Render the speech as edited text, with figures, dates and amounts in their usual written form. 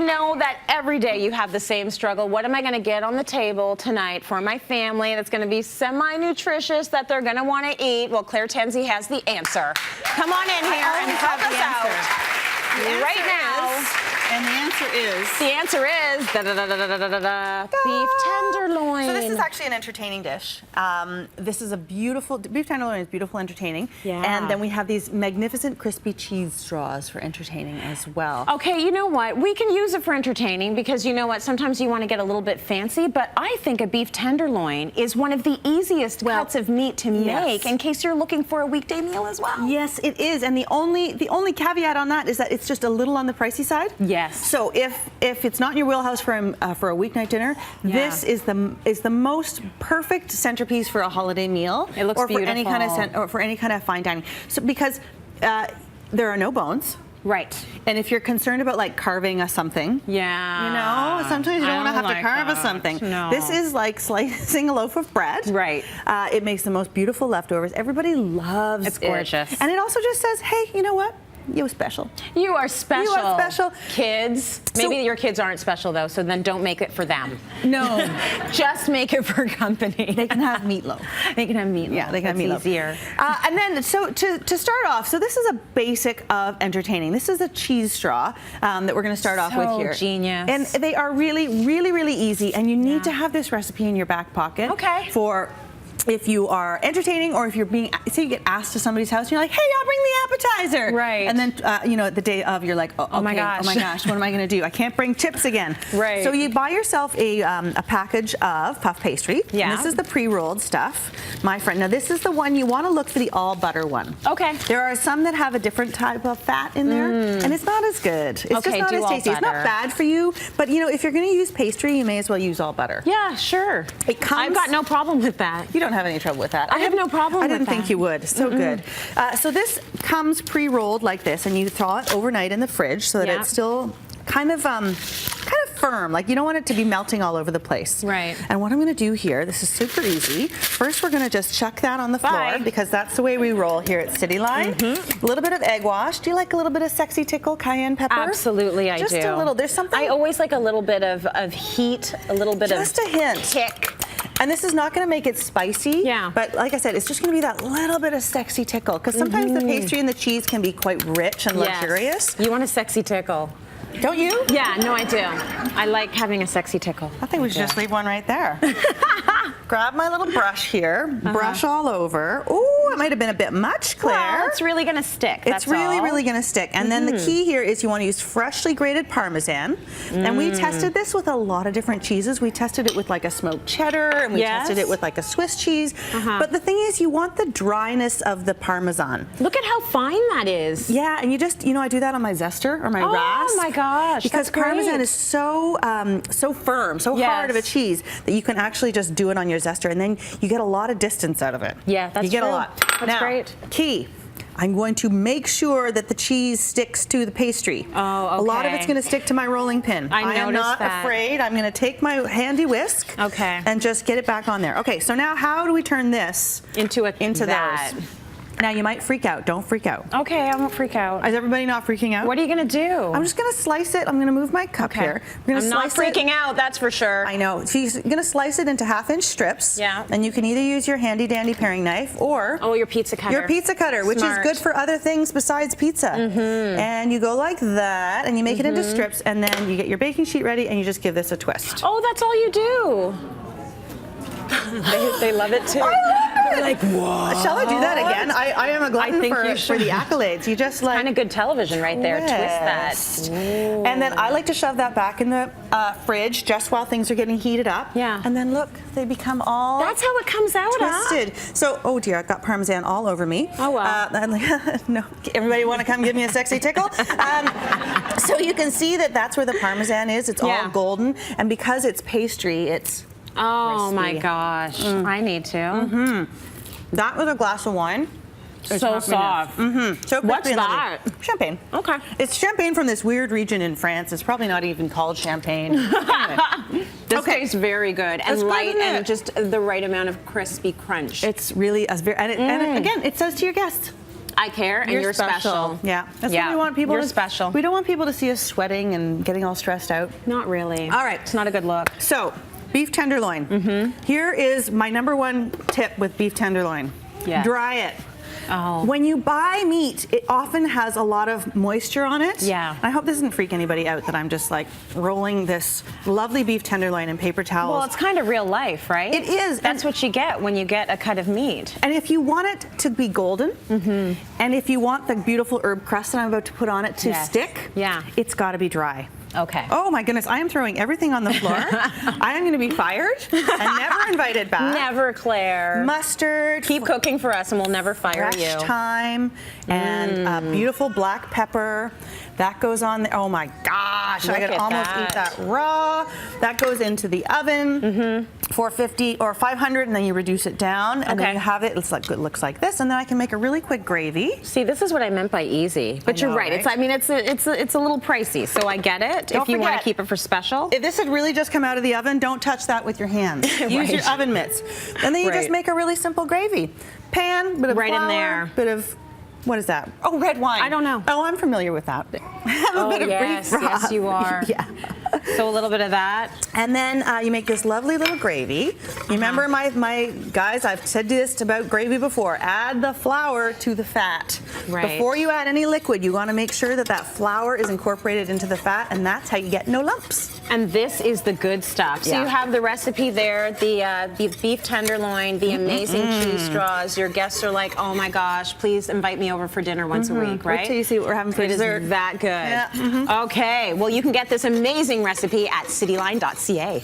know that every day you have the same struggle. What am I going to get on the table tonight for my family that's going to be semi-nutritious that they're going to want to eat? Well, Claire Tansey has the answer. Come on in here and help us out right now. And the answer is? The answer is beef tenderloin. So this is actually an entertaining dish. This is a beautiful, beef tenderloin is beautiful, entertaining. Yeah. And then we have these magnificent crispy cheese straws for entertaining as well. Okay, you know what? We can use it for entertaining because you know what? Sometimes you want to get a little bit fancy, but I think a beef tenderloin is one of the easiest cuts of meat to make in case you're looking for a weekday meal as well. Yes, it is. And the only caveat on that is that it's just a little on the pricey side. Yes. So if it's not in your wheelhouse for a weeknight dinner, this is the most perfect centerpiece for a holiday meal. It looks beautiful. For any kind of fine dining. So because there are no bones. Right. And if you're concerned about like carving something, you know, sometimes you don't want to have to carve something. No. This is like slicing a loaf of bread. Right. It makes the most beautiful leftovers. Everybody loves it. It's gorgeous. And it also just says, hey, you know what? You're special. You are special. You are special. Kids. Maybe your kids aren't special though, so then don't make it for them. No. Just make it for company. They can have meatloaf. They can have meatloaf. Yeah, they can have meatloaf. Easier. And then, so to start off, so this is a basic of entertaining. This is a cheese straw that we're going to start off with here. Genius. And they are really, really, really easy. And you need to have this recipe in your back pocket. Okay. For if you are entertaining, or if you're say you get asked to somebody's house and you're like, hey, I'll bring the appetizer. Right. And then, you know, the day of, you're like, oh my gosh, what am I going to do? I can't bring chips again. Right. So you buy yourself a package of puff pastry. Yeah. And this is the pre-rolled stuff, my friend. Now this is the one, you want to look for the all butter one. Okay. There are some that have a different type of fat in there, and it's not as good. It's just not as tasty. It's not bad for you, but you know, if you're going to use pastry, you may as well use all butter. Yeah, sure. I've got no problem with that. You don't have any trouble with that. I have no problem with that. I didn't think you would. So good. So this comes pre-rolled like this, and you thaw it overnight in the fridge so that it's still kind of firm. Like you don't want it to be melting all over the place. Right. And what I'm going to do here, this is super easy. First, we're going to just chuck that on the floor because that's the way we roll here at City Line. A little bit of egg wash. Do you like a little bit of sexy tickle cayenne pepper? Absolutely, I do. Just a little. There's something. I always like a little bit of heat, a little bit just a hint. Kick. And this is not going to make it spicy, but like I said, it's just going to be that little bit of sexy tickle, because sometimes the pastry and the cheese can be quite rich and luxurious. You want a sexy tickle. Don't you? Yeah, no, I do. I like having a sexy tickle. I think we should just leave one right there. Grab my little brush here, brush all over. Ooh, it might have been a bit much, Claire. Well, it's really going to stick. It's really going to stick. And then the key here is you want to use freshly grated Parmesan. And we tested this with a lot of different cheeses. We tested it with like a smoked cheddar, and we tested it with like a Swiss cheese. But the thing is, you want the dryness of the Parmesan. Look at how fine that is. Yeah, and you just, you know, I do that on my zester or my rasp. Oh my gosh, because Parmesan is so so firm, so hard of a cheese that you can actually just do it on your zester, and then you get a lot of distance out of it. Yeah, that's You get a lot. That's great. Key. I'm going to make sure that the cheese sticks to the pastry. Oh, okay. A lot of it's going to stick to my rolling pin. I am not afraid. I'm going to take my handy whisk and just get it back on there. Okay, so now how do we turn this into those? Now you might freak out. Don't freak out. Okay, I won't freak out. Is everybody not freaking out? What are you going to do? I'm just going to slice it. I'm going to move my cup here. I'm not freaking out, that's for sure. I know. So you're going to slice it into half-inch strips. Yeah. And you can either use your handy-dandy paring knife or... Oh, your pizza cutter. Your pizza cutter, which is good for other things besides pizza. And you go like that, and you make it into strips, and then you get your baking sheet ready, and you just give this a twist. Oh, that's all you do. They love it too. I love it. They're like, what? Shall I do that again? I am a glutton for the accolades. You just like... Kind of good television right there. Twist that. Ooh. And then I like to shove that back in the fridge just while things are getting heated up. Yeah. And then look, they become all... That's how it comes out, twisted. So, oh dear, I've got Parmesan all over me. Oh, well. No, everybody want to come give me a sexy tickle? So you can see that that's where the Parmesan is. It's all golden. And because it's pastry, it's... Oh my gosh, I need to. That was a glass of wine. So soft. So what's that? Champagne. Okay. It's champagne from this weird region in France. It's probably not even called champagne. Anyway. This tastes very good and light and just the right amount of crispy crunch. It's really and again, it says to your guests. I care, and you're special. Yeah, that's what we want people You're to. special. We don't want people to see us sweating and getting all stressed out. Not really. All right. It's not a good look. So, beef tenderloin. Here is my #1 tip with beef tenderloin. Yes. Dry it. Oh. When you buy meat, it often has a lot of moisture on it. Yeah. I hope this doesn't freak anybody out that I'm just like rolling this lovely beef tenderloin in paper towels. Well, it's kind of real life, right? It is. That's what you get when you get a cut of meat. And if you want it to be golden, and if you want the beautiful herb crust that I'm about to put on it to stick, it's got to be dry. Okay. Oh my goodness, I am throwing everything on the floor. I am going to be fired and never invited back. Never, Claire. Mustard. Keep cooking for us and we'll never fire fresh you. thyme and beautiful black pepper. That goes on there. Oh my gosh, I could almost eat that raw. That goes into the oven, 450 or 500, and then you reduce it down, and then you have it. It looks like this, and then I can make a really quick gravy. See, this is what I meant by easy. But you're right. It's, I mean, it's a little pricey, so I get it. If you want to keep it for special. If this had really just come out of the oven, don't touch that with your hands. Use your oven mitts, and then you just make a really simple gravy. Pan, bit of flour, in there. Bit of. What is that? Oh, red wine. I don't know. Oh, I'm familiar with that. Have a bit of beef broth. Yes, you are. Yeah. So a little bit of that. And then you make this lovely little gravy. You remember my guys, I've said this about gravy before. Add the flour to the fat. Right. Before you add any liquid, you want to make sure that that flour is incorporated into the fat, and that's how you get no lumps. And this is the good stuff. So you have the recipe there, the beef tenderloin, the amazing cheese straws. Your guests are like, oh my gosh, please invite me over for dinner once a week, right? Wait till you see what we're having for dessert. It is that good. Yeah. Okay, well you can get this amazing recipe at cityline.ca.